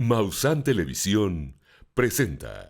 Maussan Televisión presenta.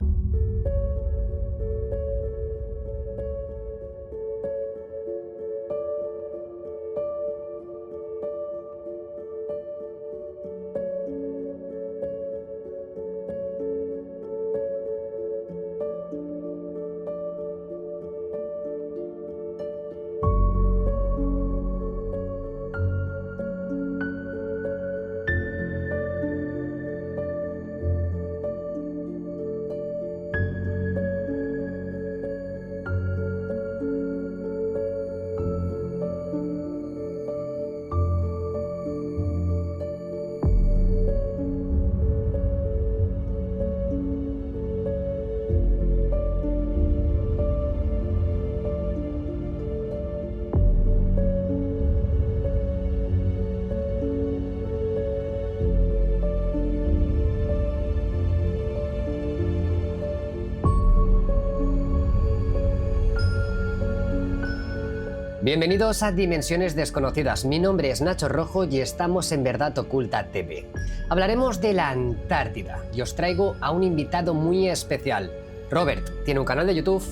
Bienvenidos a Dimensiones Desconocidas. Mi nombre es Nacho Rojo y estamos en Verdad Oculta TV. Hablaremos de la Antártida y os traigo a un invitado muy especial. Robert tiene un canal de YouTube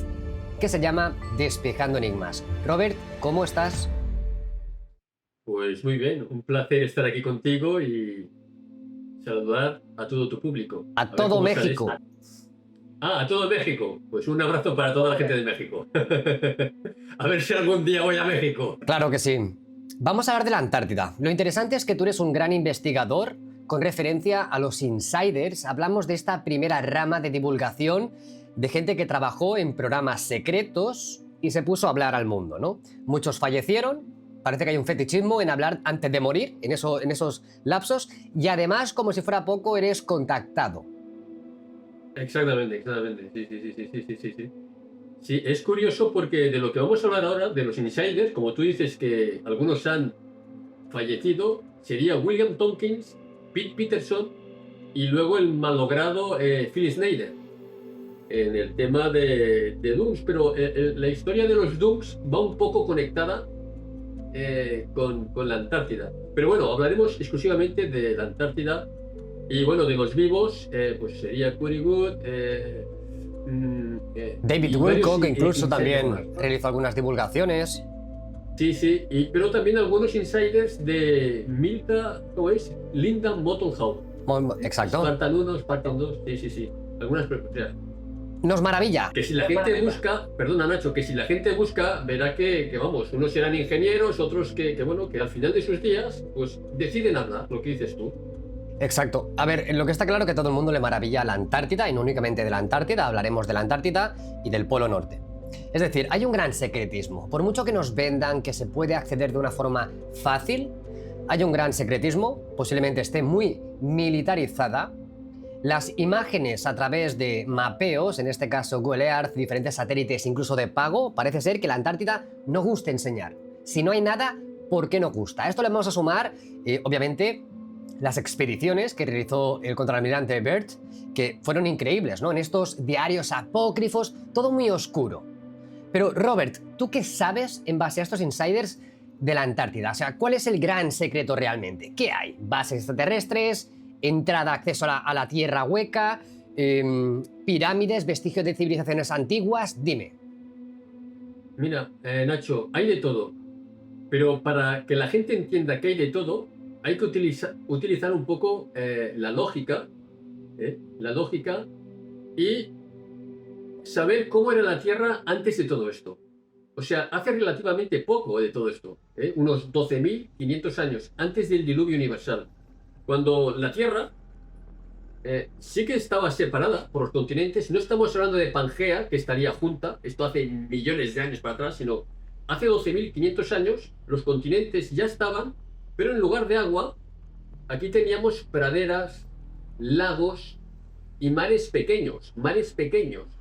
que se llama Despejando Enigmas. Robert, ¿cómo estás? Pues muy bien, un placer estar aquí contigo y saludar a todo tu público. A todo México. A todo México. Pues un abrazo para toda la gente de México. A ver si algún día voy a México. Claro que sí. Vamos a hablar de la Antártida. Lo interesante es que tú eres un gran investigador con referencia a los insiders. Hablamos de esta primera rama de divulgación de gente que trabajó en programas secretos y se puso a hablar al mundo, ¿no? Muchos fallecieron. Parece que hay un fetichismo en hablar antes de morir, en esos lapsos. Y además, como si fuera poco, eres contactado. Exactamente. Sí. Sí, es curioso porque de lo que vamos a hablar ahora, de los insiders, como tú dices que algunos han fallecido, sería William Tompkins, Pete Peterson y luego el malogrado Phil Snyder en el tema de Dooms. Pero la historia de los Dooms va un poco conectada con la Antártida. Pero bueno, hablaremos exclusivamente de la Antártida. Y bueno, de los vivos, pues sería Curry Good, David Wilcock incluso también realizó algunas divulgaciones. Sí, pero también algunos insiders de Linda Moulton Howe. Exacto. Spartan 1, Spartan 2, sí. Algunas preguntas. Nos maravilla. Que si la gente busca, perdona Nacho, que si la gente busca, verá que vamos, unos serán ingenieros, otros que al final de sus días, pues deciden hablar, lo que dices tú. Exacto. A ver, lo que está claro es que a todo el mundo le maravilla la Antártida y no únicamente de la Antártida, hablaremos de la Antártida y del Polo Norte. Es decir, hay un gran secretismo. Por mucho que nos vendan que se puede acceder de una forma fácil, hay un gran secretismo, posiblemente esté muy militarizada. Las imágenes a través de mapeos, en este caso Google Earth, diferentes satélites incluso de pago, parece ser que la Antártida no gusta enseñar. Si no hay nada, ¿por qué no gusta? A esto le vamos a sumar, obviamente, las expediciones que realizó el contraalmirante Byrd, que fueron increíbles, ¿no? En estos diarios apócrifos, todo muy oscuro. Pero Robert, ¿tú qué sabes en base a estos insiders de la Antártida? O sea, ¿cuál es el gran secreto realmente? ¿Qué hay? ¿Bases extraterrestres? ¿Entrada, acceso a la tierra hueca? ¿Pirámides? ¿Vestigios de civilizaciones antiguas? Dime. Mira, Nacho, hay de todo. Pero para que la gente entienda que hay de todo, hay que utilizar un poco la lógica y saber cómo era la Tierra antes de todo esto. O sea, hace relativamente poco de todo esto, unos 12.500 años antes del diluvio universal, cuando la Tierra sí que estaba separada por los continentes. No estamos hablando de Pangea, que estaría junta, esto hace millones de años para atrás, sino hace 12.500 años los continentes ya estaban, pero en lugar de agua, aquí teníamos praderas, lagos y mares pequeños.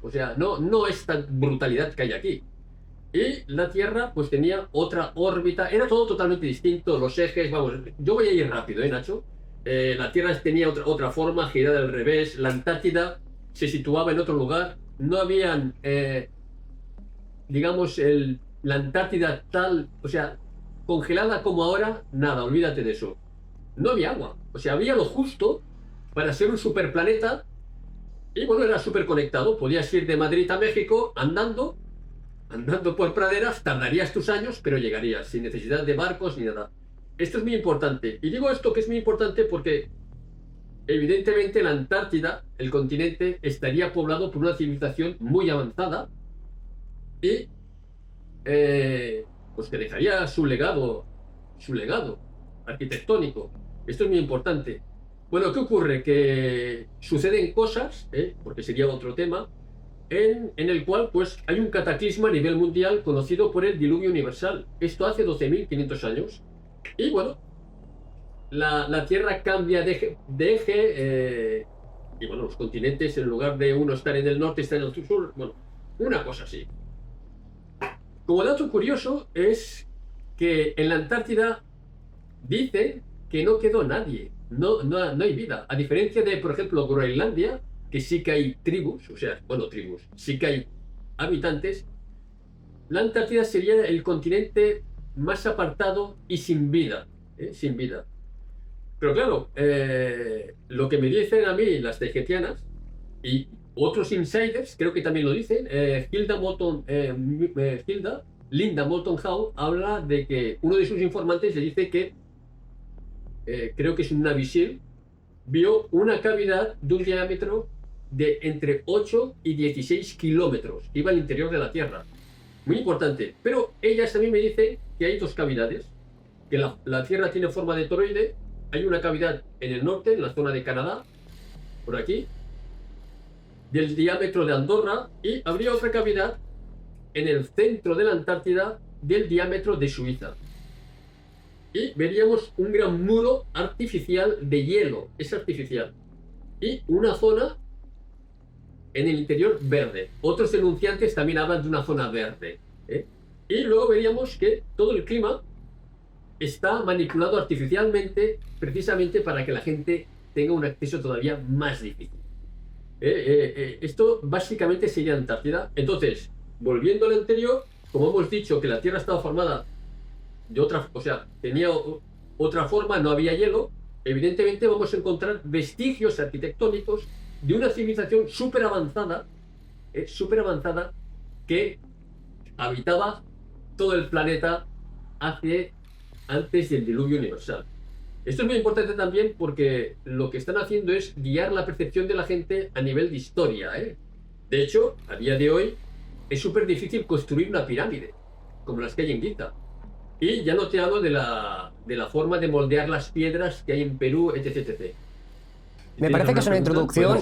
O sea, no esta brutalidad que hay aquí. Y la Tierra pues tenía otra órbita, era todo totalmente distinto, los ejes, vamos, yo voy a ir rápido, Nacho. La Tierra tenía otra forma, girada al revés, la Antártida se situaba en otro lugar, no habían, digamos, la Antártida tal, o sea, congelada como ahora, nada, olvídate de eso. No había agua, o sea, había lo justo para ser un superplaneta. Y bueno, era súper conectado. Podías ir de Madrid a México andando por praderas, tardarías tus años, pero llegarías sin necesidad de barcos ni nada. Esto es muy importante. Y digo esto que es muy importante porque evidentemente la Antártida, el continente, estaría poblado por una civilización muy avanzada y pues que dejaría su legado arquitectónico. Esto es muy importante. Bueno, ¿qué ocurre? Que suceden cosas, porque sería otro tema, en el cual pues hay un cataclismo a nivel mundial conocido por el diluvio universal. Esto hace 12.500 años. Y bueno, la Tierra cambia de eje, y bueno, los continentes, en lugar de uno estar en el norte, están en el sur. Bueno, una cosa así. Como dato curioso es que en la Antártida dicen que no quedó nadie, no hay vida. A diferencia de, por ejemplo, Groenlandia, que sí que hay tribus, o sea, bueno, tribus, sí que hay habitantes, la Antártida sería el continente más apartado y sin vida, sin vida. Pero claro, lo que me dicen a mí las tejetianas y otros insiders, creo que también lo dicen, Linda Moulton Howe habla de que uno de sus informantes le dice que creo que es un Navy SEAL, vio una cavidad de un diámetro de entre 8 y 16 kilómetros, que iba al interior de la Tierra. Muy importante. Pero ellas también me dicen que hay dos cavidades, que la Tierra tiene forma de toroide. Hay una cavidad en el norte, en la zona de Canadá, por aquí, del diámetro de Andorra, y habría otra cavidad en el centro de la Antártida del diámetro de Suiza. Y veríamos un gran muro artificial de hielo, es artificial, y una zona en el interior verde. Otros denunciantes también hablan de una zona verde, y luego veríamos que todo el clima está manipulado artificialmente precisamente para que la gente tenga un acceso todavía más difícil. Esto básicamente sería Antártida. Entonces, volviendo al anterior, como hemos dicho que la Tierra estaba formada de otra, o sea, tenía otra forma, no había hielo, evidentemente vamos a encontrar vestigios arquitectónicos de una civilización súper avanzada que habitaba todo el planeta antes del diluvio universal. Esto es muy importante también porque lo que están haciendo es guiar la percepción de la gente a nivel de historia. De hecho, a día de hoy es súper difícil construir una pirámide, como las que hay en Giza. Y ya no te hablo de la forma de moldear las piedras que hay en Perú, etc. etc. Me parece que es una introducción.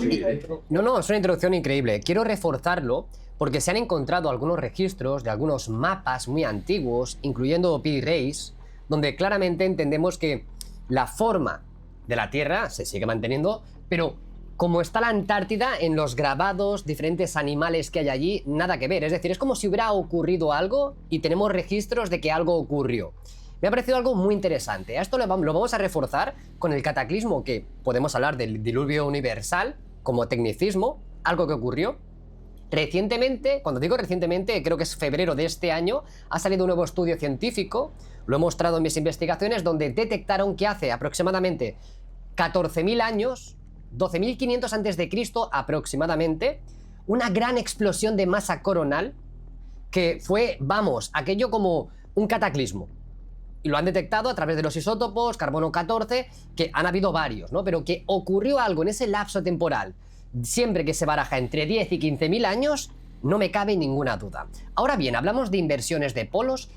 No, es una introducción increíble. Quiero reforzarlo porque se han encontrado algunos registros de algunos mapas muy antiguos, incluyendo P-Rays, donde claramente entendemos que la forma de la Tierra se sigue manteniendo, pero como está la Antártida, en los grabados, diferentes animales que hay allí, nada que ver. Es decir, es como si hubiera ocurrido algo y tenemos registros de que algo ocurrió. Me ha parecido algo muy interesante. A esto lo vamos a reforzar con el cataclismo, que podemos hablar del diluvio universal como tecnicismo, algo que ocurrió. Recientemente, cuando digo recientemente, creo que es febrero de este año, ha salido un nuevo estudio científico, lo he mostrado en mis investigaciones, donde detectaron que hace aproximadamente 14.000 años, 12.500 antes de Cristo aproximadamente, una gran explosión de masa coronal que fue, vamos, aquello como un cataclismo. Y lo han detectado a través de los isótopos, carbono 14, que han habido varios, ¿no? Pero que ocurrió algo en ese lapso temporal, siempre que se baraja entre 10 y 15.000 años, no me cabe ninguna duda. Ahora bien, hablamos de inversiones de polos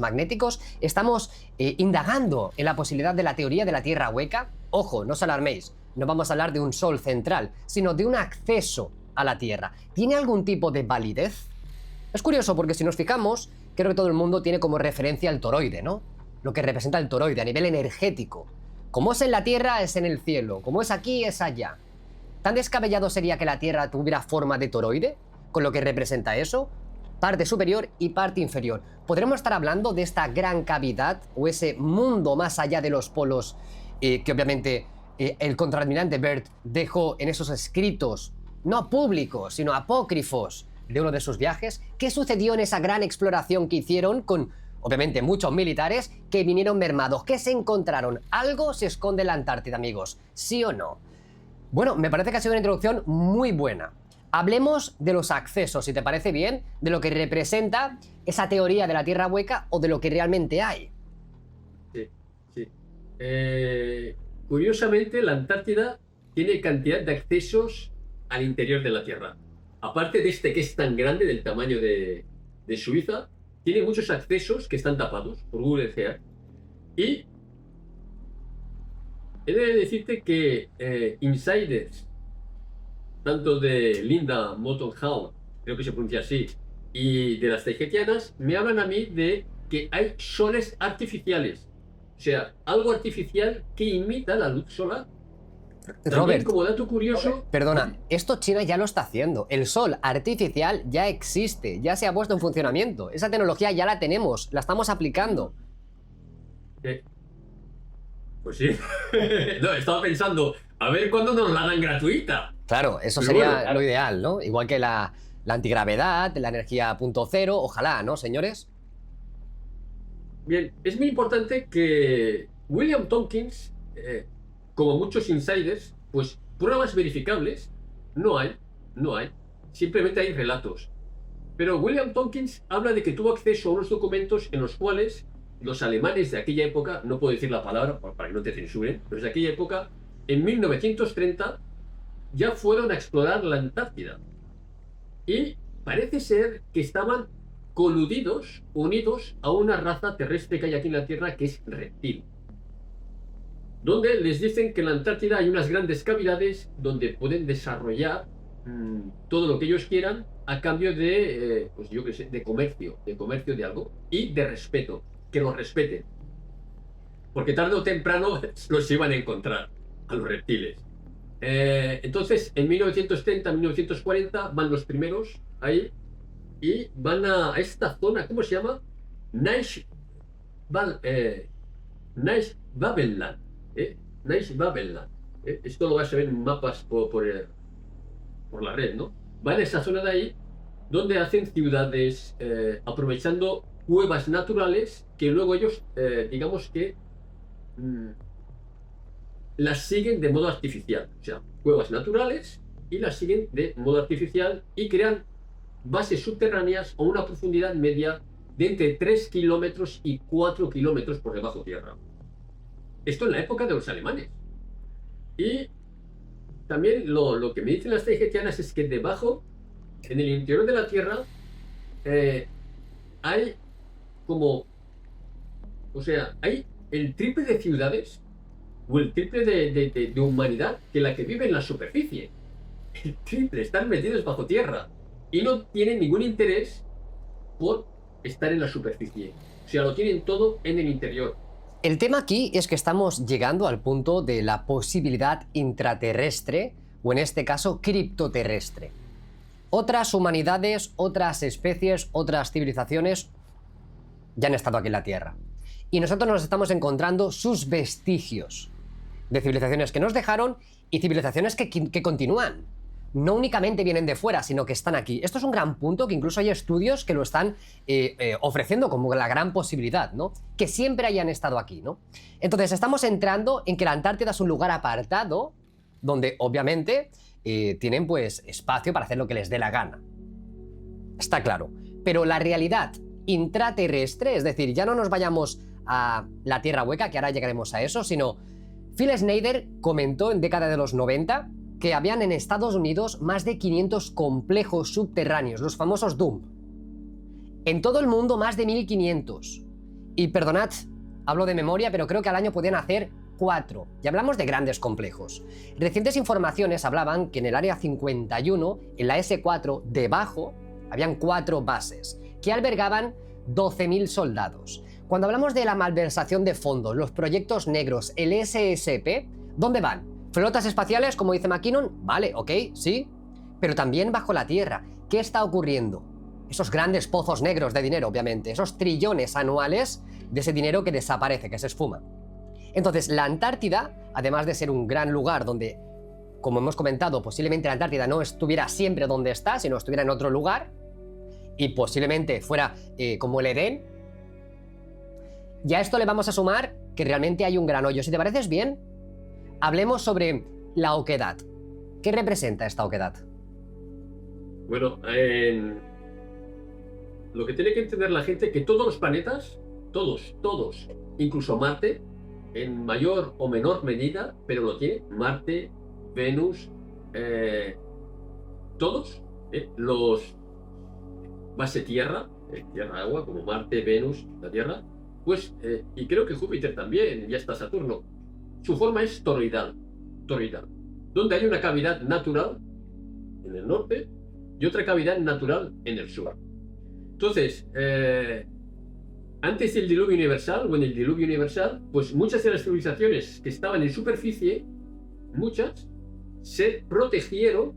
magnéticos, estamos indagando en la posibilidad de la teoría de la Tierra hueca. Ojo, no os alarméis, no vamos a hablar de un sol central, sino de un acceso a la Tierra. ¿Tiene algún tipo de validez? Es curioso porque si nos fijamos, creo que todo el mundo tiene como referencia el toroide, ¿no? Lo que representa el toroide a nivel energético. Como es en la Tierra, es en el cielo. Como es aquí, es allá. ¿Tan descabellado sería que la Tierra tuviera forma de toroide? Con lo que representa eso, parte superior y parte inferior. ¿Podremos estar hablando de esta gran cavidad o ese mundo más allá de los polos que obviamente el contraalmirante Byrd dejó en esos escritos, no públicos, sino apócrifos, de uno de sus viajes? ¿Qué sucedió en esa gran exploración que hicieron con obviamente muchos militares, que vinieron mermados. ¿Qué se encontraron? Algo se esconde en la Antártida, amigos. ¿Sí o no? Bueno, me parece que ha sido una introducción muy buena. Hablemos de los accesos, si te parece bien, de lo que representa esa teoría de la Tierra hueca o de lo que realmente hay. Sí, sí. Curiosamente, la Antártida tiene cantidad de accesos al interior de la Tierra. Aparte de este que es tan grande, del tamaño de Suiza, tiene muchos accesos que están tapados por Google Earth. Y he de decirte que insiders, tanto de Linda Moulton Howe, creo que se pronuncia así, y de las tahitianas, me hablan a mí de que hay soles artificiales. O sea, algo artificial que imita la luz solar. También, Robert, como dato curioso, perdona, esto China ya lo está haciendo. El sol artificial ya existe, ya se ha puesto en funcionamiento. Esa tecnología ya la tenemos, la estamos aplicando. pues sí. No, estaba pensando, a ver cuándo nos la dan gratuita. Claro, eso Pero sería bueno, claro. lo ideal, ¿no? Igual que la antigravedad, la energía punto cero, ojalá, ¿no, señores? Bien, es muy importante que William Tompkins, como muchos insiders, pues pruebas verificables no hay, simplemente hay relatos. Pero William Tompkins habla de que tuvo acceso a unos documentos en los cuales los alemanes de aquella época, no puedo decir la palabra para que no te censuren, pero de aquella época, en 1930, ya fueron a explorar la Antártida. Y parece ser que estaban coludidos, unidos a una raza terrestre que hay aquí en la Tierra que es reptil. Donde les dicen que en la Antártida hay unas grandes cavidades donde pueden desarrollar todo lo que ellos quieran a cambio de, pues yo qué sé, de comercio de algo y de respeto, que los respeten. Porque tarde o temprano los iban a encontrar a los reptiles. Entonces, en 1930, 1940 van los primeros ahí y van a esta zona, ¿cómo se llama? Neishvabenland. Neishvabenland. Esto lo vas a ver en mapas por la red, ¿no? Van a esa zona de ahí donde hacen ciudades aprovechando cuevas naturales que luego ellos, digamos que las siguen de modo artificial. O sea, cuevas naturales y las siguen de modo artificial y crean bases subterráneas a una profundidad media de entre 3 kilómetros y 4 kilómetros por debajo tierra. Esto en la época de los alemanes. Y también lo que me dicen las tahitianas es que debajo, en el interior de la Tierra, hay como... O sea, hay el triple de ciudades o el triple de humanidad que la que vive en la superficie. El triple, están metidos bajo tierra y no tienen ningún interés por estar en la superficie. O sea, lo tienen todo en el interior. El tema aquí es que estamos llegando al punto de la posibilidad intraterrestre, o en este caso criptoterrestre. Otras humanidades, otras especies, otras civilizaciones ya han estado aquí en la Tierra. Y nosotros nos estamos encontrando sus vestigios de civilizaciones que nos dejaron y civilizaciones que continúan. No únicamente vienen de fuera, sino que están aquí. Esto es un gran punto que incluso hay estudios que lo están ofreciendo como la gran posibilidad, ¿no? Que siempre hayan estado aquí, ¿no? Entonces estamos entrando en que la Antártida es un lugar apartado donde obviamente tienen pues espacio para hacer lo que les dé la gana. Está claro. Pero la realidad intraterrestre, es decir, ya no nos vayamos a la Tierra hueca, que ahora llegaremos a eso, sino Phil Schneider comentó en década de los 90 que habían en Estados Unidos más de 500 complejos subterráneos, los famosos DOOM. En todo el mundo más de 1500. Y perdonad, hablo de memoria, pero creo que al año podían hacer 4. Y hablamos de grandes complejos. Recientes informaciones hablaban que en el área 51, en la S4, debajo, habían 4 bases que albergaban 12.000 soldados. Cuando hablamos de la malversación de fondos, los proyectos negros, el SSP, ¿dónde van? ¿Flotas espaciales, como dice McKinnon? Vale, ok, sí. Pero también bajo la Tierra. ¿Qué está ocurriendo? Esos grandes pozos negros de dinero, obviamente. Esos trillones anuales de ese dinero que desaparece, que se esfuma. Entonces, la Antártida, además de ser un gran lugar donde, como hemos comentado, posiblemente la Antártida no estuviera siempre donde está, sino estuviera en otro lugar, y posiblemente fuera como el Edén, Y a esto le vamos a sumar que realmente hay un gran hoyo. Si te pareces bien, hablemos sobre la oquedad. ¿Qué representa esta oquedad? Bueno, lo que tiene que entender la gente es que todos los planetas, todos, incluso Marte, en mayor o menor medida, pero lo tiene, Marte, Venus, todos, los base Tierra, Tierra-agua, como Marte, Venus, la Tierra, pues, y creo que Júpiter también, ya está Saturno, su forma es toroidal, donde hay una cavidad natural en el norte y otra cavidad natural en el sur. Entonces, antes del diluvio universal, o en el diluvio universal, pues muchas de las civilizaciones que estaban en superficie, muchas, se protegieron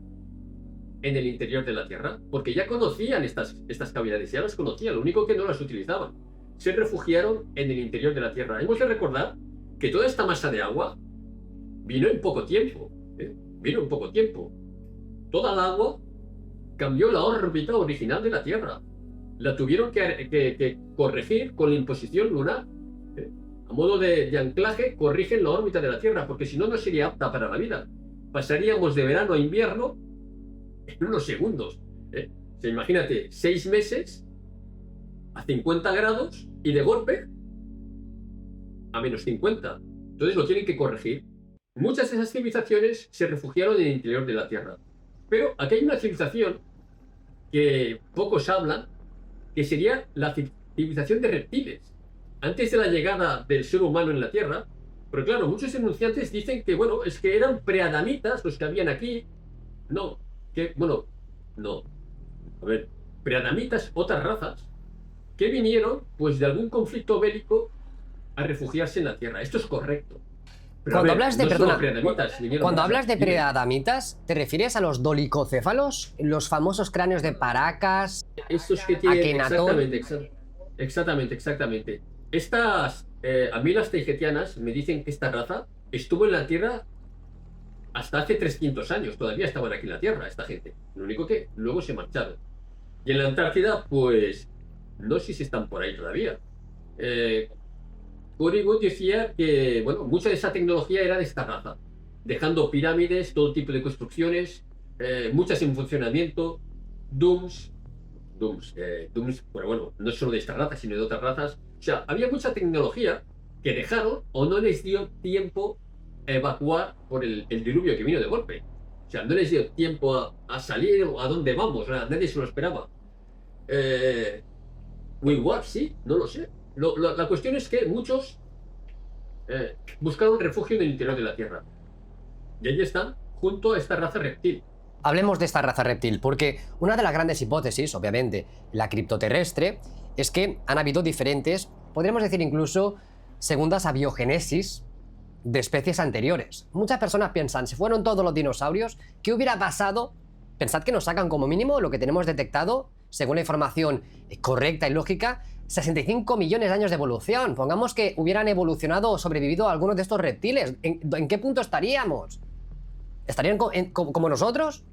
en el interior de la Tierra, porque ya conocían estas cavidades, ya las conocían, lo único que no las utilizaban. Se refugiaron en el interior de la Tierra. Hemos de recordar que toda esta masa de agua vino en poco tiempo, Toda el agua cambió la órbita original de la Tierra. La tuvieron que corregir con la imposición lunar. A modo de anclaje, corrigen la órbita de la Tierra, porque si no, no sería apta para la vida. Pasaríamos de verano a invierno en unos segundos. O sea, imagínate, 6 meses a 50 grados y de golpe a menos 50. Entonces lo tienen que corregir. Muchas de esas civilizaciones se refugiaron en el interior de la Tierra. Pero aquí hay una civilización que pocos hablan, que sería la civilización de reptiles. Antes de la llegada del ser humano en la Tierra, pero claro, muchos denunciantes dicen que, bueno, es que eran preadamitas los que habían aquí. No. A ver, preadamitas, otras razas, que vinieron, pues, de algún conflicto bélico a refugiarse en la Tierra. Esto es correcto. Pero, Cuando a ver, hablas de, no perdona, solo preadamitas, vinieron cuando razas. hablas de Dime. preadamitas, ¿te refieres a los dolicocéfalos? Los famosos cráneos de Paracas. Estos que tienen... Akenatón. Exactamente. Estas... a mí las taygetianas me dicen que esta raza estuvo en la Tierra hasta hace 300 años. Todavía estaban aquí en la Tierra, esta gente. Lo único que luego se marcharon. Y en la Antártida, pues... no sé si están por ahí todavía. Hollywood decía que, bueno, mucha de esa tecnología era de esta raza. Dejando pirámides, todo tipo de construcciones, muchas en funcionamiento, dooms, pero bueno, no solo de esta raza, sino de otras razas. O sea, había mucha tecnología que dejaron o no les dio tiempo a evacuar por el diluvio que vino de golpe. O sea, no les dio tiempo a salir o a dónde vamos, nadie se lo esperaba. O igual, sí, no lo sé. La cuestión es que muchos buscaron refugio en el interior de la Tierra. Y allí están, junto a esta raza reptil. Hablemos de esta raza reptil, porque una de las grandes hipótesis, obviamente, la criptoterrestre, es que han habido diferentes, podríamos decir incluso, segundas abiogénesis de especies anteriores. Muchas personas piensan, si fueron todos los dinosaurios, ¿qué hubiera pasado? Pensad que nos sacan como mínimo lo que tenemos detectado, según la información correcta y lógica, 65 millones de años de evolución. Pongamos que hubieran evolucionado o sobrevivido algunos de estos reptiles. ¿En qué punto estaríamos? ¿Estarían como nosotros?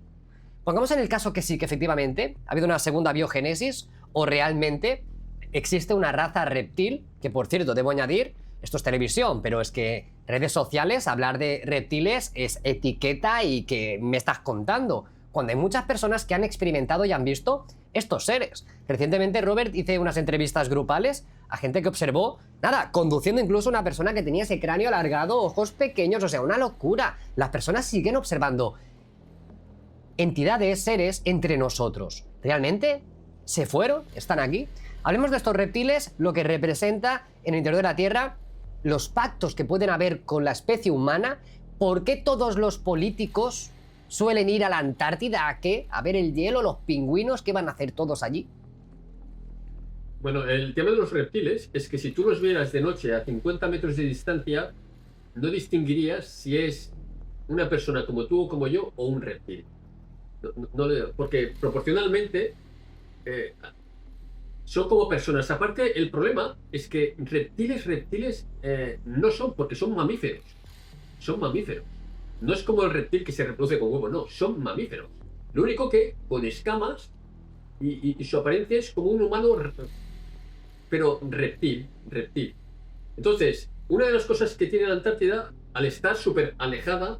Pongamos en el caso que sí, que efectivamente ha habido una segunda biogénesis o realmente existe una raza reptil, que por cierto, debo añadir, esto es televisión, pero es que redes sociales, hablar de reptiles es etiqueta y que me estás contando, cuando hay muchas personas que han experimentado y han visto estos seres. Recientemente, Robert, hice unas entrevistas grupales a gente que observó, nada, conduciendo incluso una persona que tenía ese cráneo alargado, ojos pequeños, o sea, una locura. Las personas siguen observando entidades, seres entre nosotros. ¿Realmente se fueron? ¿Están aquí? Hablemos de estos reptiles, lo que representa en el interior de la Tierra, los pactos que pueden haber con la especie humana. ¿Por qué todos los políticos suelen ir a la Antártida? ¿A qué? ¿A ver el hielo, los pingüinos? ¿Qué van a hacer todos allí? Bueno, el tema de los reptiles es que si tú los vieras de noche a 50 metros de distancia, no distinguirías si es una persona como tú o como yo o un reptil. Porque proporcionalmente son como personas. Aparte, el problema es que reptiles no son, porque son mamíferos. Son mamíferos. No es como el reptil que se reproduce con huevos, no, son mamíferos. Lo único que con escamas y su apariencia es como un humano, pero reptil. Entonces, una de las cosas que tiene la Antártida, al estar súper alejada,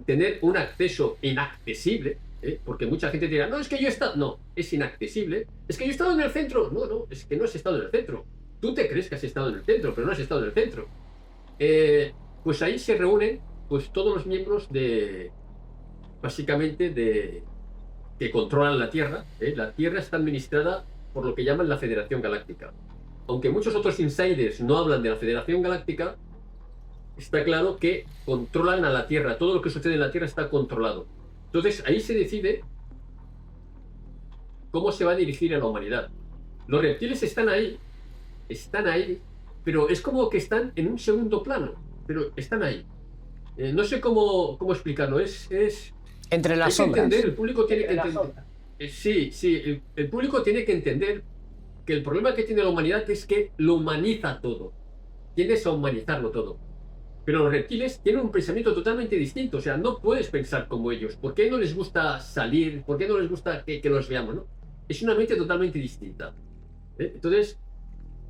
tener un acceso inaccesible, porque mucha gente dirá, no, es que yo he estado, no, es inaccesible, es que yo he estado en el centro, no, no, es que no has estado en el centro, tú te crees que has estado en el centro, pero no has estado en el centro. Pues ahí se reúnen pues todos los miembros de, básicamente, de que controlan la Tierra. La Tierra está administrada por lo que llaman la Federación Galáctica. Aunque muchos otros insiders no hablan de la Federación Galáctica, está claro que controlan a la Tierra. Todo lo que sucede en la Tierra está controlado. Entonces ahí se decide cómo se va a dirigir a la humanidad. Los reptiles están ahí, pero es como que están en un segundo plano, pero están ahí. No sé cómo explicarlo, Entre las hay que sombras. entender, el público tiene que entender. Sí, el público tiene que entender que el problema que tiene la humanidad es que lo humaniza todo. Tienes a humanizarlo todo. Pero los reptiles tienen un pensamiento totalmente distinto. O sea, no puedes pensar como ellos. ¿Por qué no les gusta salir? ¿Por qué no les gusta que los veamos? ¿No? Es una mente totalmente distinta. Entonces,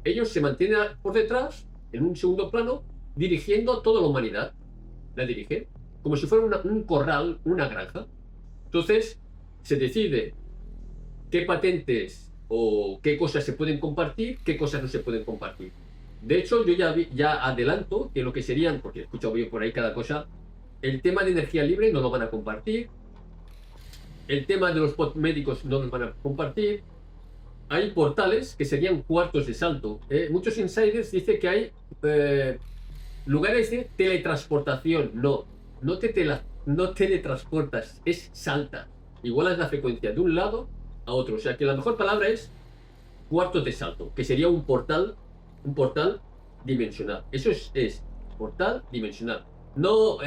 ellos se mantienen por detrás, en un segundo plano, dirigiendo a toda la humanidad. La dirigen como si fuera un corral, una granja. Entonces, se decide qué patentes o qué cosas se pueden compartir, qué cosas no se pueden compartir. De hecho, yo ya adelanto que lo que serían, porque he escuchado bien por ahí cada cosa, el tema de energía libre no lo van a compartir, el tema de los médicos no los van a compartir, hay portales que serían cuartos de salto. Muchos insiders dicen que hay lugares de teletransportación. No teletransportas, es salta. Igualas la frecuencia de un lado a otro. O sea que la mejor palabra es cuartos de salto, que sería un portal dimensional. Eso es portal dimensional. No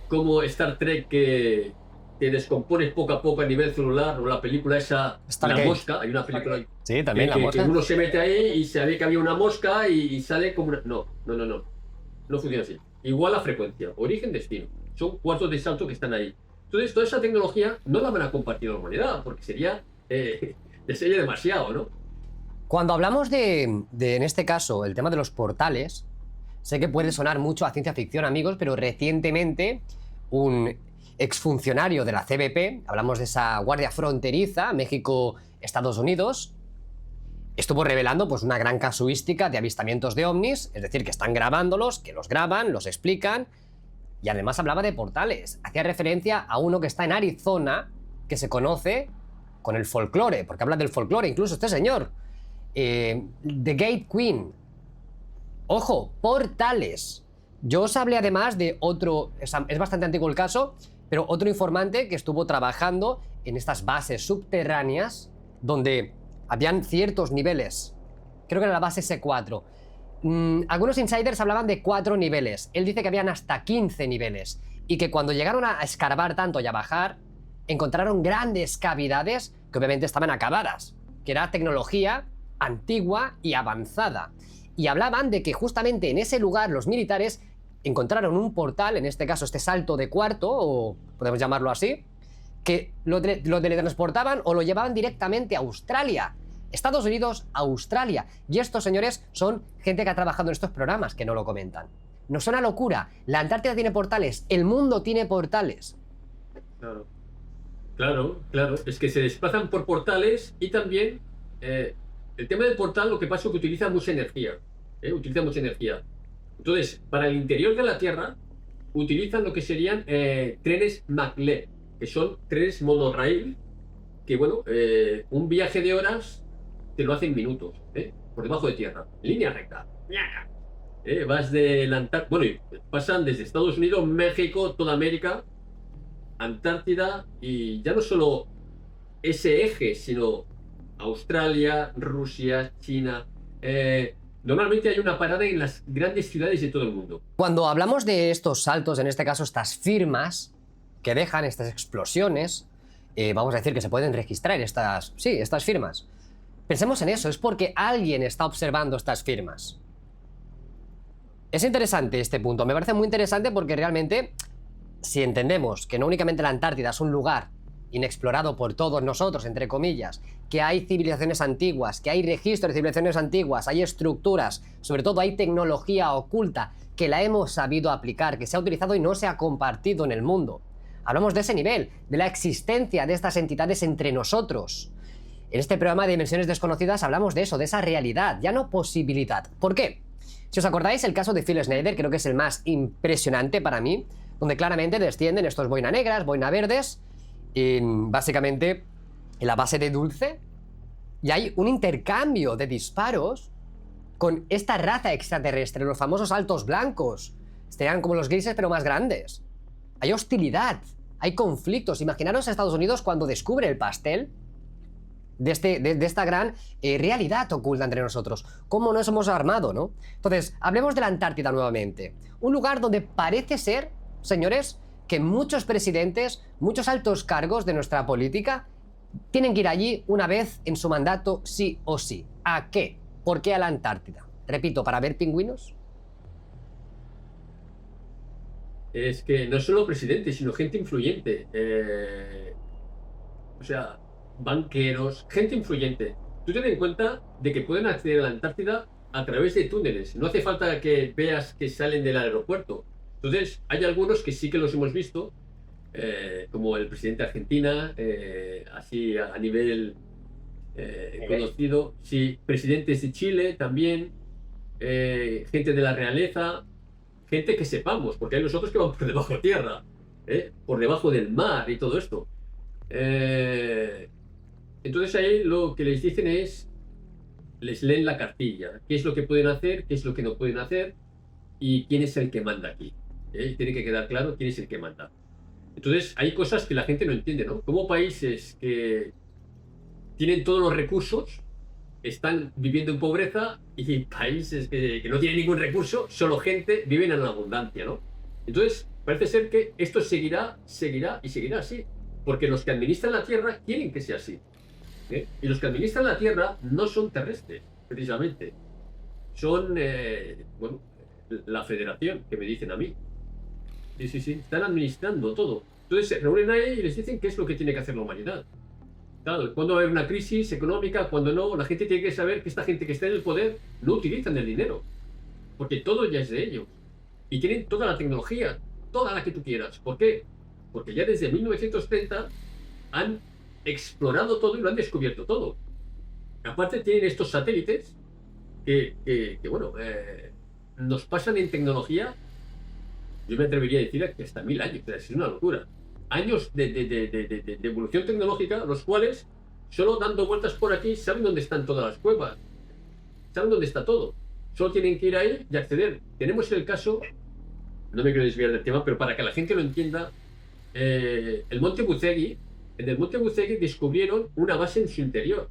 como Star Trek que te descompones poco a poco a nivel celular, o la película esa, Stargate. La Mosca, hay una película Sí, también la que mosca. uno se mete ahí y se ve que había una mosca y sale como una... No funciona así. Igual la frecuencia, origen, destino. Son cuartos de salto que están ahí. Entonces, toda esa tecnología no la van a compartir la humanidad, porque sería demasiado, ¿no? Cuando hablamos de, en este caso, el tema de los portales, sé que puede sonar mucho a ciencia ficción, amigos, pero recientemente un exfuncionario de la CBP, hablamos de esa guardia fronteriza, México-Estados Unidos, estuvo revelando pues una gran casuística de avistamientos de ovnis, es decir, que están grabándolos, que los graban, los explican, y además hablaba de portales. Hacía referencia a uno que está en Arizona, que se conoce con el folclore, porque habla del folclore, incluso este señor. The Gate Queen. Ojo, portales. Yo os hablé además de otro, es bastante antiguo el caso, pero otro informante que estuvo trabajando en estas bases subterráneas donde habían ciertos niveles. Creo que era la base S4. Algunos insiders hablaban de 4 niveles. Él dice que habían hasta 15 niveles y que cuando llegaron a escarbar tanto y a bajar, encontraron grandes cavidades que obviamente estaban acabadas, que era tecnología antigua y avanzada. Y hablaban de que justamente en ese lugar los militares encontraron un portal, en este caso este salto de cuarto, o podemos llamarlo así, que lo teletransportaban o lo llevaban directamente a Australia. Estados Unidos, Australia. Y estos señores son gente que ha trabajado en estos programas, que no lo comentan. No es una locura. La Antártida tiene portales, el mundo tiene portales. Claro. Es que se desplazan por portales y también el tema del portal lo que pasa es que utiliza mucha energía. Entonces, para el interior de la Tierra, utilizan lo que serían trenes maglev, que son trenes monorail, que bueno, un viaje de horas te lo hacen minutos, por debajo de tierra, en línea recta. Vas de la Antártida, bueno, y pasan desde Estados Unidos, México, toda América, Antártida, y ya no solo ese eje, sino Australia, Rusia, China. Normalmente hay una parada en las grandes ciudades de todo el mundo. Cuando hablamos de estos saltos, en este caso estas firmas que dejan, estas explosiones, vamos a decir que se pueden registrar estas firmas. Pensemos en eso, es porque alguien está observando estas firmas. Es interesante este punto, me parece muy interesante porque realmente, si entendemos que no únicamente la Antártida es un lugar inexplorado por todos nosotros, entre comillas, que hay civilizaciones antiguas, que hay registros de civilizaciones antiguas, hay estructuras, sobre todo hay tecnología oculta que la hemos sabido aplicar, que se ha utilizado y no se ha compartido en el mundo. Hablamos de ese nivel, de la existencia de estas entidades entre nosotros. En este programa de Dimensiones Desconocidas hablamos de eso, de esa realidad, ya no posibilidad. ¿Por qué? Si os acordáis, el caso de Phil Schneider creo que es el más impresionante para mí, donde claramente descienden estos boina negras, boina verdes, y básicamente en la base de Dulce, y hay un intercambio de disparos con esta raza extraterrestre, los famosos altos blancos. Serían como los grises pero más grandes. Hay hostilidad, hay conflictos. Imaginaros a Estados Unidos cuando descubre el pastel de esta gran realidad oculta entre nosotros. ¿Cómo nos hemos armado, no? Entonces, hablemos de la Antártida nuevamente. Un lugar donde parece ser, señores, que muchos presidentes, muchos altos cargos de nuestra política tienen que ir allí una vez en su mandato sí o sí. ¿A qué? ¿Por qué a la Antártida? Repito, ¿para ver pingüinos? Es que no solo presidentes, sino gente influyente. O sea, banqueros, gente influyente. Tú ten en cuenta de que pueden acceder a la Antártida a través de túneles. No hace falta que veas que salen del aeropuerto. Entonces, hay algunos que sí que los hemos visto, como el presidente de Argentina, así a nivel conocido. Sí, presidentes de Chile también, gente de la realeza, gente que sepamos, porque hay nosotros que van por debajo de tierra, por debajo del mar y todo esto. Entonces ahí lo que les dicen es, les leen la cartilla, qué es lo que pueden hacer, qué es lo que no pueden hacer y quién es el que manda aquí. Tiene que quedar claro quién es el que manda. Entonces hay cosas que la gente no entiende, ¿no? Como países que tienen todos los recursos están viviendo en pobreza y países que no tienen ningún recurso, solo gente, viven en la abundancia, ¿no? Entonces parece ser que esto seguirá y seguirá así, porque los que administran la Tierra quieren que sea así. Y los que administran la Tierra no son terrestres, precisamente. Son, bueno, la Federación, que me dicen a mí. Sí, están administrando todo. Entonces se reúnen ahí y les dicen qué es lo que tiene que hacer la humanidad. Claro, cuando va a haber una crisis económica, cuando no, la gente tiene que saber que esta gente que está en el poder no utilizan el dinero, porque todo ya es de ellos. Y tienen toda la tecnología, toda la que tú quieras. ¿Por qué? Porque ya desde 1930 han explorado todo y lo han descubierto todo. Aparte tienen estos satélites que bueno, nos pasan en tecnología, yo me atrevería a decir que hasta 1000 años, es una locura. Años de evolución tecnológica, los cuales, solo dando vueltas por aquí, saben dónde están todas las cuevas, saben dónde está todo. Solo tienen que ir ahí y acceder. Tenemos el caso, no me quiero desviar del tema, pero para que la gente lo entienda, el Monte Bucegui, en el Monte Bucegui descubrieron una base en su interior.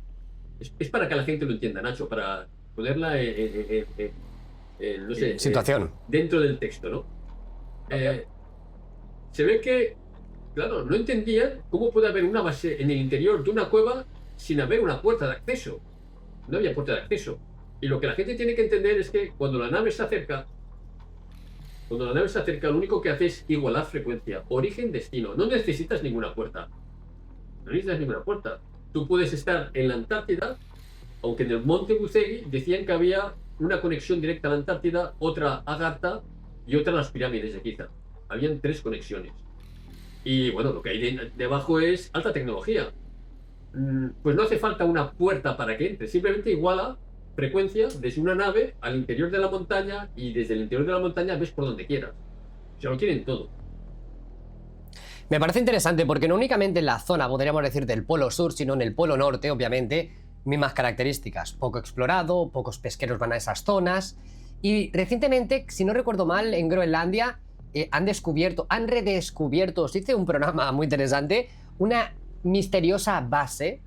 Es para que la gente lo entienda, Nacho, para ponerla no sé, situación. Dentro del texto, ¿no? Se ve que, claro, no entendían cómo puede haber una base en el interior de una cueva sin haber una puerta de acceso. No había puerta de acceso. Y lo que la gente tiene que entender es que cuando la nave se acerca, lo único que hace es igualar frecuencia, origen-destino. No necesitas ninguna puerta. No necesitas ninguna puerta. Tú puedes estar en la Antártida, aunque en el Monte Bucegui decían que había una conexión directa a la Antártida, otra a Agartha y otra a las pirámides de Giza. Habían 3 conexiones. Y bueno, lo que hay debajo es alta tecnología. Pues no hace falta una puerta para que entre, simplemente iguala frecuencia desde una nave al interior de la montaña y desde el interior de la montaña ves por donde quieras. O sea, lo tienen todo. Me parece interesante porque no únicamente en la zona, podríamos decir, del Polo Sur, sino en el Polo Norte, obviamente, mismas características. Poco explorado, pocos pesqueros van a esas zonas. Y recientemente, si no recuerdo mal, en Groenlandia han redescubierto, os hice un programa muy interesante, una misteriosa base.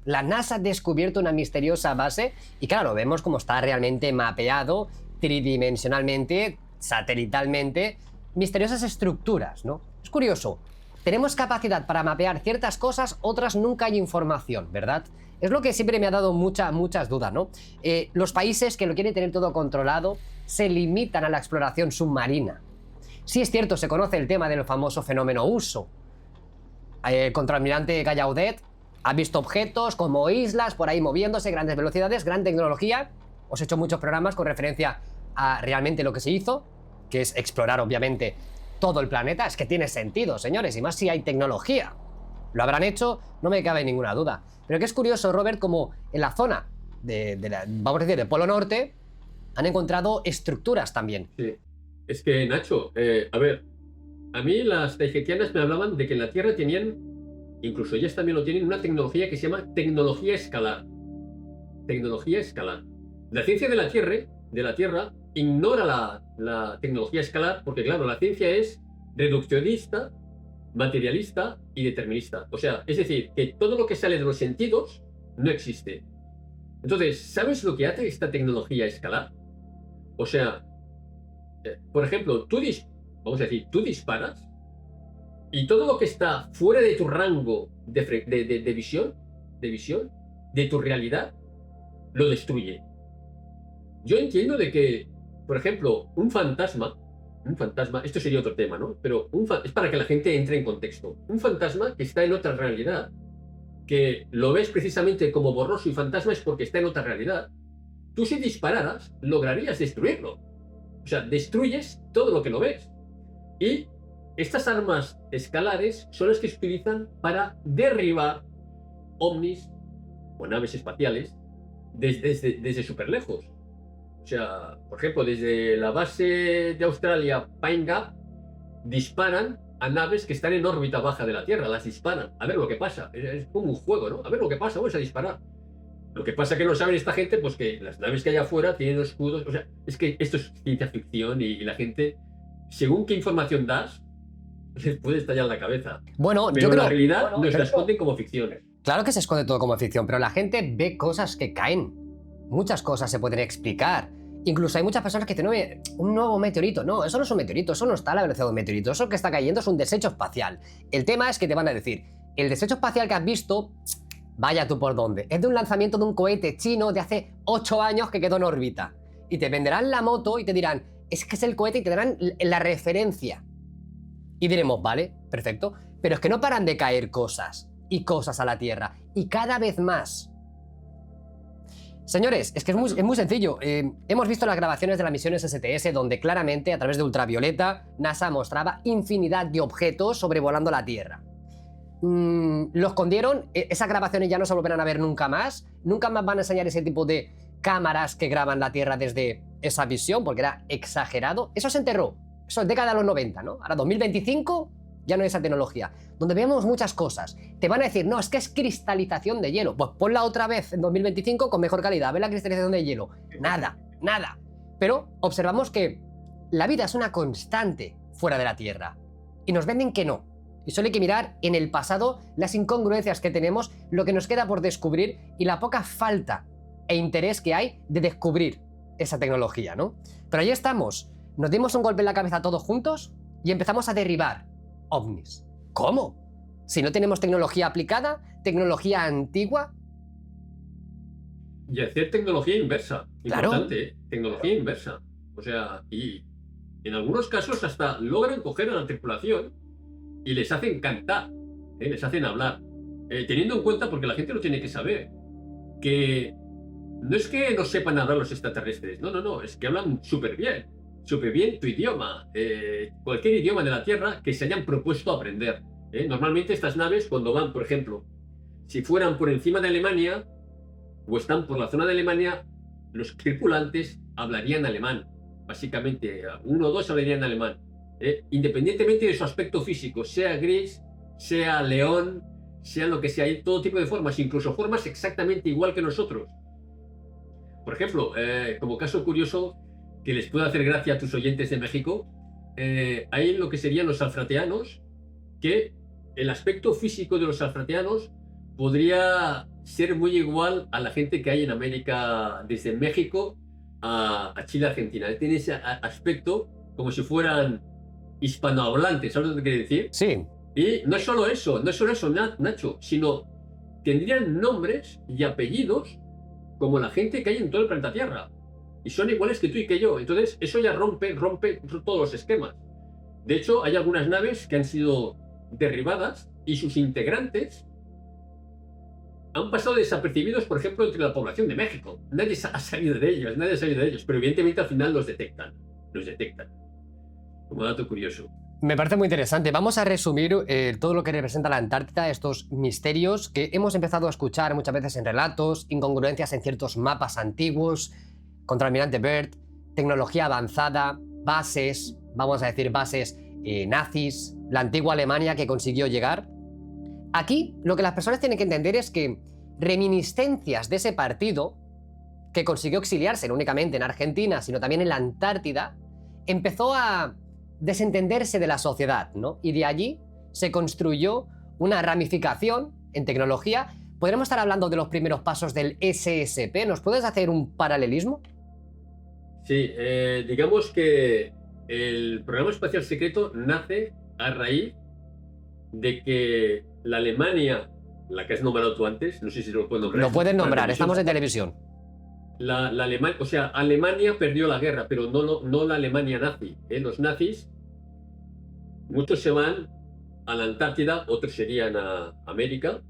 La NASA ha descubierto una misteriosa base y claro, vemos cómo está realmente mapeado tridimensionalmente, satelitalmente, misteriosas estructuras, ¿no? Es curioso, tenemos capacidad para mapear ciertas cosas, otras nunca hay información, ¿verdad? Es lo que siempre me ha dado muchas dudas, ¿no? Los países que lo quieren tener todo controlado se limitan a la exploración submarina. Sí es cierto, se conoce el tema del famoso fenómeno USO, El contraalmirante Gallaudet ha visto objetos como islas por ahí moviéndose, grandes velocidades, gran tecnología. Os he hecho muchos programas con referencia a realmente lo que se hizo, que es explorar, obviamente, todo el planeta. Es que tiene sentido, señores, y más si hay tecnología. Lo habrán hecho, no me cabe ninguna duda. Pero que es curioso, Robert, como en la zona vamos a decir, del Polo Norte, han encontrado estructuras también. Sí. Es que, Nacho, a ver, a mí las taijetianas me hablaban de que en la Tierra tenían, incluso ellas también lo tienen, una tecnología que se llama tecnología escalar. Tecnología escalar. La ciencia de la Tierra ignora la tecnología escalar porque, claro, la ciencia es reduccionista, materialista y determinista. O sea, es decir, que todo lo que sale de los sentidos no existe. Entonces, ¿sabes lo que hace esta tecnología escalar? O sea, por ejemplo, tú disparas y todo lo que está fuera de tu rango de visión, de tu realidad, lo destruye. Yo entiendo de que, por ejemplo, un fantasma, esto sería otro tema, ¿no? Pero es para que la gente entre en contexto. Un fantasma que está en otra realidad, que lo ves precisamente como borroso y fantasma es porque está en otra realidad. Tú si dispararas, lograrías destruirlo. O sea, destruyes todo lo que lo ves. Y estas armas escalares son las que se utilizan para derribar ovnis o naves espaciales desde súper lejos. O sea, por ejemplo, desde la base de Australia, Pine Gap, disparan a naves que están en órbita baja de la Tierra, las disparan. A ver lo que pasa. Es como un juego, ¿no? A ver lo que pasa, vamos a disparar. Lo que pasa que no saben esta gente, pues que las naves que hay afuera tienen escudos. O sea, es que esto es ciencia ficción y la gente, según qué información das, les puede estallar la cabeza. Bueno, pero yo creo... la realidad nos la esconden como ficciones. Claro que se esconde todo como ficción, pero la gente ve cosas que caen. Muchas cosas se pueden explicar. Incluso hay muchas personas que dicen, no, un nuevo meteorito. No, eso no es un meteorito, eso no está a la velocidad de un meteorito. Eso que está cayendo es un desecho espacial. El tema es que te van a decir, el desecho espacial que has visto, vaya tú por dónde. Es de un lanzamiento de un cohete chino de hace 8 años que quedó en órbita. Y te venderán la moto y te dirán, es que es el cohete y te darán la referencia. Y diremos, vale, perfecto. Pero es que no paran de caer cosas y cosas a la Tierra. Y cada vez más. Señores, es que es muy sencillo. Hemos visto las grabaciones de las misiones STS donde claramente, a través de ultravioleta, NASA mostraba infinidad de objetos sobrevolando la Tierra. Lo escondieron, esas grabaciones ya no se volverán a ver nunca más van a enseñar ese tipo de cámaras que graban la Tierra desde esa visión, porque era exagerado. Eso se enterró, eso es década de los 90, ¿no? Ahora 2025 ya no hay esa tecnología, donde vemos muchas cosas. Te van a decir, no, es que es cristalización de hielo. Pues ponla otra vez en 2025 con mejor calidad, ve la cristalización de hielo. Nada. Pero observamos que la vida es una constante fuera de la Tierra, y nos venden que no. Y solo hay que mirar en el pasado las incongruencias que tenemos, lo que nos queda por descubrir y la poca falta e interés que hay de descubrir esa tecnología, ¿no? Pero ahí estamos, nos dimos un golpe en la cabeza todos juntos y empezamos a derribar ovnis. ¿Cómo? Si no tenemos tecnología aplicada, tecnología antigua. Y hacer tecnología inversa. Claro. Importante, ¿eh? Tecnología inversa. O sea, y en algunos casos hasta logran coger a la tripulación y les hacen cantar, les hacen hablar. Teniendo en cuenta, porque la gente lo tiene que saber, que no es que no sepan hablar los extraterrestres, no, es que hablan súper bien tu idioma, cualquier idioma de la Tierra que se hayan propuesto aprender. Normalmente estas naves, cuando van, por ejemplo, si fueran por encima de Alemania o están por la zona de Alemania, los tripulantes hablarían alemán. Básicamente, uno o dos hablarían alemán. Independientemente de su aspecto físico, sea gris, sea león, sea lo que sea, hay todo tipo de formas, incluso formas exactamente igual que nosotros. Por ejemplo, como caso curioso que les puede hacer gracia a tus oyentes de México, hay lo que serían los alfrateanos, que el aspecto físico de los alfrateanos podría ser muy igual a la gente que hay en América, desde México a Chile, Argentina. Tiene ese aspecto como si fueran hispanohablantes, ¿sabes lo que quiere decir? Sí. Y no es solo eso, Nacho, sino tendrían nombres y apellidos como la gente que hay en todo el planeta Tierra. Y son iguales que tú y que yo. Entonces, eso ya rompe todos los esquemas. De hecho, hay algunas naves que han sido derribadas y sus integrantes han pasado desapercibidos, por ejemplo, entre la población de México. Nadie ha salido de ellos, pero evidentemente al final los detectan, como dato curioso. Me parece muy interesante. Vamos a resumir todo lo que representa la Antártida, estos misterios que hemos empezado a escuchar muchas veces en relatos, incongruencias en ciertos mapas antiguos, contra el almirante Byrd, tecnología avanzada, bases, vamos a decir bases nazis, la antigua Alemania que consiguió llegar. Aquí lo que las personas tienen que entender es que reminiscencias de ese partido, que consiguió exiliarse no únicamente en Argentina, sino también en la Antártida, empezó a desentenderse de la sociedad, ¿no? Y de allí se construyó una ramificación en tecnología. ¿Podríamos estar hablando de los primeros pasos del SSP? ¿Nos puedes hacer un paralelismo? Sí, digamos que el programa espacial secreto nace a raíz de que la Alemania, la que has nombrado tú antes, no sé si lo puedo nombrar. Lo puedes nombrar, estamos en televisión. La Alemania, o sea, Alemania perdió la guerra, pero no la Alemania nazi. Los nazis, muchos se van a la Antártida, otros serían a América.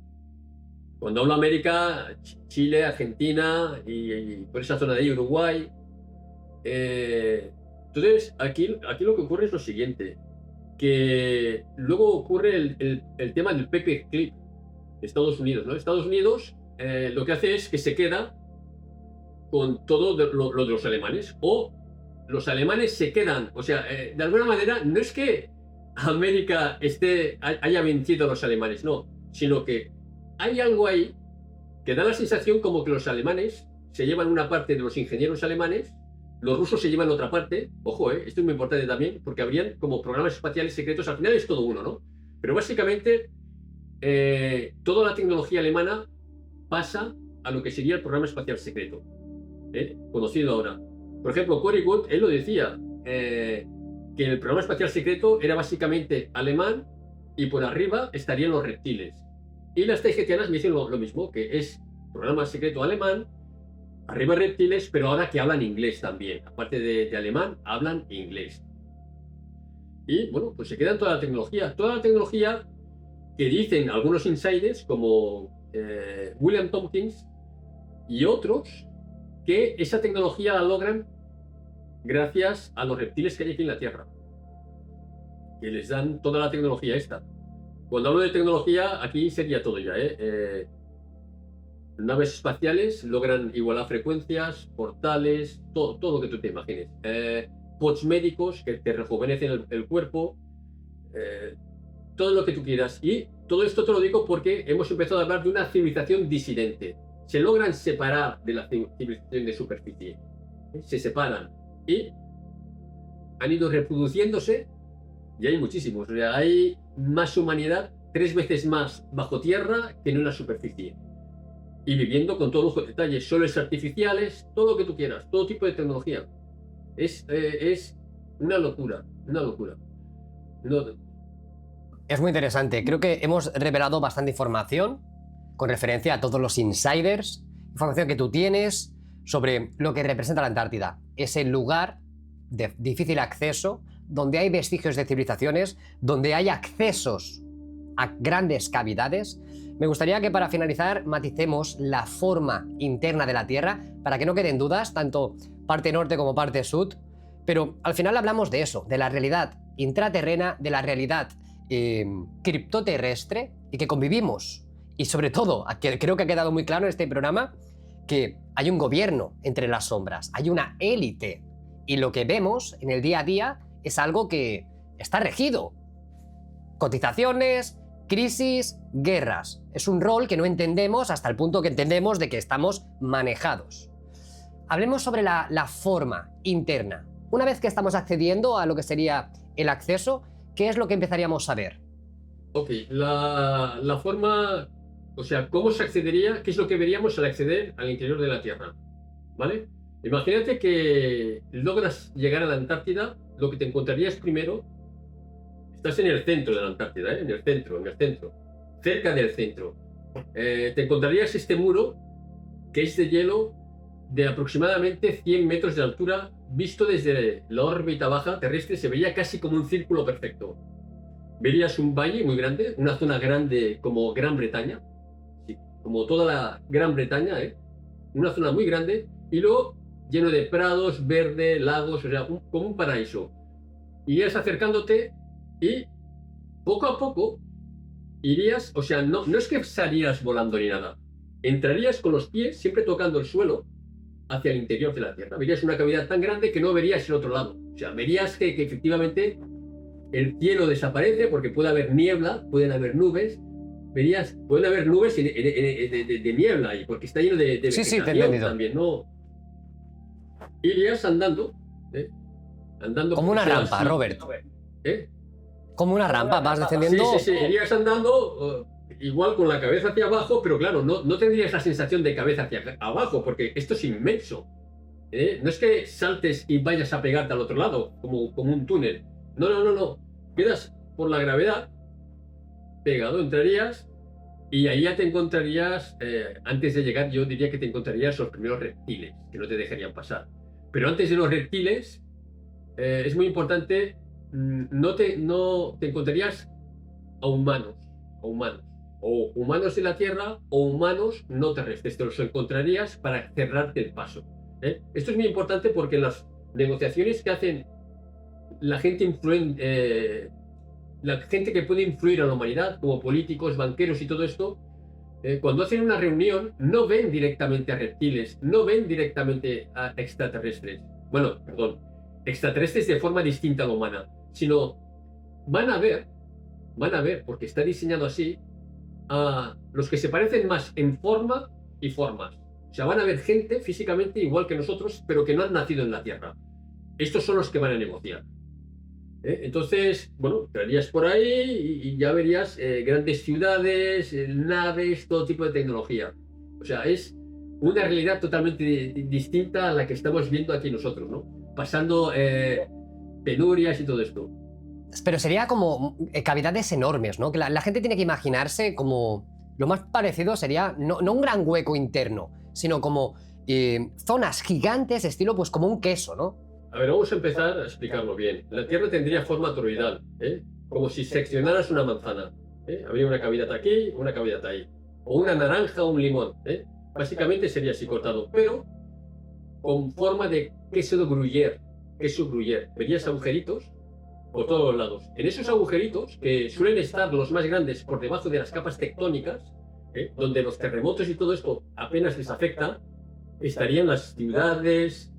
Cuando hablo América, Chile, Argentina y por esa zona de ahí, Uruguay. Entonces, aquí lo que ocurre es lo siguiente, que luego ocurre el tema del paperclip de Estados Unidos, ¿no? Estados Unidos lo que hace es que se queda con todo lo de los alemanes, o los alemanes se quedan, o sea, de alguna manera no es que América haya vencido a los alemanes, no, sino que hay algo ahí que da la sensación como que los alemanes se llevan una parte de los ingenieros alemanes, los rusos se llevan otra parte. Ojo, esto es muy importante también, porque habrían como programas espaciales secretos, al final es todo uno, ¿no? Pero básicamente toda la tecnología alemana pasa a lo que sería el programa espacial secreto, conocido ahora. Por ejemplo, Corey Wood, él lo decía, que el programa espacial secreto era básicamente alemán y por arriba estarían los reptiles. Y las taigetianas me dicen lo mismo, que es programa secreto alemán, arriba reptiles, pero ahora que hablan inglés también. Aparte de alemán, hablan inglés. Y bueno, pues se queda toda la tecnología. Toda la tecnología que dicen algunos insiders, como William Tompkins y otros, que esa tecnología la logran gracias a los reptiles que hay aquí en la Tierra, que les dan toda la tecnología esta. Cuando hablo de tecnología, aquí sería todo ya, naves espaciales logran igualar frecuencias, portales, todo lo que tú te imagines. Pods médicos que te rejuvenecen el cuerpo, todo lo que tú quieras. Y todo esto te lo digo porque hemos empezado a hablar de una civilización disidente. Se logran separar de la civilización de superficie. Se separan y han ido reproduciéndose, y hay muchísimos. O sea, hay más humanidad, 3 veces más bajo tierra que en la superficie. Y viviendo con todo lujo de detalles, soles artificiales, todo lo que tú quieras, todo tipo de tecnología. Es una locura, una locura. No. Es muy interesante. Creo que hemos revelado bastante información con referencia a todos los insiders, información que tú tienes sobre lo que representa la Antártida. Ese lugar de difícil acceso, donde hay vestigios de civilizaciones, donde hay accesos a grandes cavidades. Me gustaría que para finalizar maticemos la forma interna de la Tierra para que no queden dudas, tanto parte norte como parte sur, pero al final hablamos de eso, de la realidad intraterrena, de la realidad criptoterrestre y que convivimos. Y sobre todo, creo que ha quedado muy claro en este programa que hay un gobierno entre las sombras, hay una élite y lo que vemos en el día a día es algo que está regido. Cotizaciones, crisis, guerras. Es un rol que no entendemos hasta el punto que entendemos de que estamos manejados. Hablemos sobre la forma interna. Una vez que estamos accediendo a lo que sería el acceso, ¿qué es lo que empezaríamos a ver? Ok, la forma, o sea, ¿cómo se accedería? ¿Qué es lo que veríamos al acceder al interior de la Tierra? ¿Vale? Imagínate que logras llegar a la Antártida, lo que te encontrarías primero, estás en el centro de la Antártida, en el centro, cerca del centro. Te encontrarías este muro, que es de hielo, de aproximadamente 100 metros de altura, visto desde la órbita baja terrestre, se veía casi como un círculo perfecto. verías un valle muy grande, una zona grande como Gran Bretaña, sí, como toda la Gran Bretaña, una zona muy grande, y luego lleno de prados, verde, lagos, o sea, como un paraíso. Irías acercándote y poco a poco irías, o sea, no es que salieras volando ni nada, entrarías con los pies siempre tocando el suelo hacia el interior de la Tierra. Verías una cavidad tan grande que no verías el otro lado. O sea, verías que efectivamente el cielo desaparece porque puede haber niebla, pueden haber nubes. Pueden haber nubes de niebla y porque está lleno de Sí, te he vegetación entendido. también, ¿no? Irías andando, andando Como una o sea, rampa, sí. Robert. ¿Eh? Como una rampa, vas descendiendo. Sí, irías andando igual con la cabeza hacia abajo, pero claro, no tendrías la sensación de cabeza hacia abajo, porque esto es inmenso. No es que saltes y vayas a pegarte al otro lado, como un túnel. No. Quedas por la gravedad, pegado, entrarías, y ahí ya te encontrarías, antes de llegar, yo diría que te encontrarías los primeros reptiles, que no te dejarían pasar. Pero antes de los reptiles, es muy importante, no te encontrarías a humanos, o humanos en la Tierra, o humanos no terrestres, te los encontrarías para cerrarte el paso. Esto es muy importante porque en las negociaciones que hacen la gente que puede influir a la humanidad, como políticos, banqueros y todo esto, cuando hacen una reunión no ven directamente a reptiles, no ven directamente a extraterrestres. Bueno, perdón, extraterrestres de forma distinta a la humana, sino van a ver, porque está diseñado así, a los que se parecen más en forma y formas. O sea, van a ver gente físicamente igual que nosotros, pero que no han nacido en la Tierra. Estos son los que van a negociar. Entonces, bueno, entrarías por ahí y ya verías grandes ciudades, naves, todo tipo de tecnología. O sea, es una realidad totalmente distinta a la que estamos viendo aquí nosotros, ¿no? Pasando penurias y todo esto. Pero sería como cavidades enormes, ¿no? Que la gente tiene que imaginarse como... Lo más parecido sería no un gran hueco interno, sino como zonas gigantes, estilo pues como un queso, ¿no? A ver, vamos a empezar a explicarlo bien. La Tierra tendría forma toroidal, como si seccionaras una manzana. Habría una cavidad aquí, una cavidad ahí. O una naranja o un limón. Básicamente sería así cortado, pero con forma de queso Gruyère. Verías agujeritos por todos los lados. En esos agujeritos, que suelen estar los más grandes por debajo de las capas tectónicas, donde los terremotos y todo esto apenas les afecta, estarían las ciudades,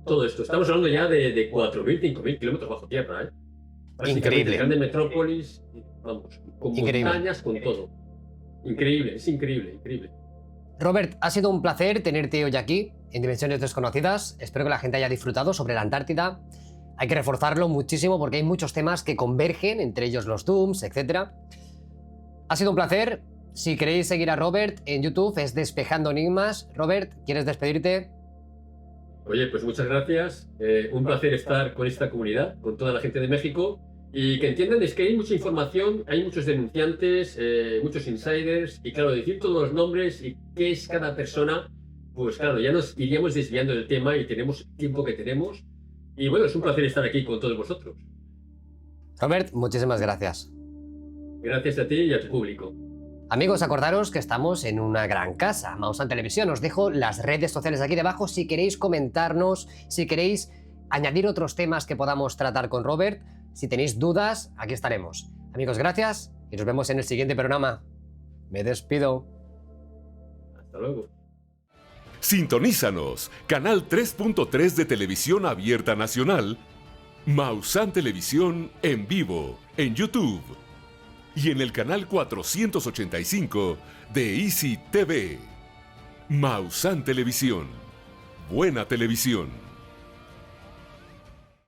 todo esto. Estamos hablando ya de 4.000, 5.000 kilómetros bajo tierra. Básicamente, Increíble. Grandes metrópolis, vamos, con Increíble. montañas, con todo. Increíble, es increíble. Robert, ha sido un placer tenerte hoy aquí, en Dimensiones Desconocidas. Espero que la gente haya disfrutado sobre la Antártida. Hay que reforzarlo muchísimo porque hay muchos temas que convergen, entre ellos los Dooms, etc. Ha sido un placer. Si queréis seguir a Robert en YouTube es Despejando Enigmas. Robert, ¿quieres despedirte? Oye, pues muchas gracias. Un placer estar con esta comunidad, con toda la gente de México. Y que entiendan es que hay mucha información, hay muchos denunciantes, muchos insiders. Y claro, decir todos los nombres y qué es cada persona, pues claro, ya nos iríamos desviando del tema y tenemos el tiempo que tenemos. Y bueno, es un placer estar aquí con todos vosotros. Robert, muchísimas gracias. Gracias a ti y a tu público. Amigos, acordaros que estamos en una gran casa, Maussan Televisión. Os dejo las redes sociales aquí debajo si queréis comentarnos, si queréis añadir otros temas que podamos tratar con Robert. Si tenéis dudas, aquí estaremos. Amigos, gracias y nos vemos en el siguiente programa. Me despido. Hasta luego. Sintonízanos, canal 3.3 de Televisión Abierta Nacional, Maussan Televisión en vivo, en YouTube. Y en el canal 485 de Easy TV. Maussan Televisión. Buena televisión.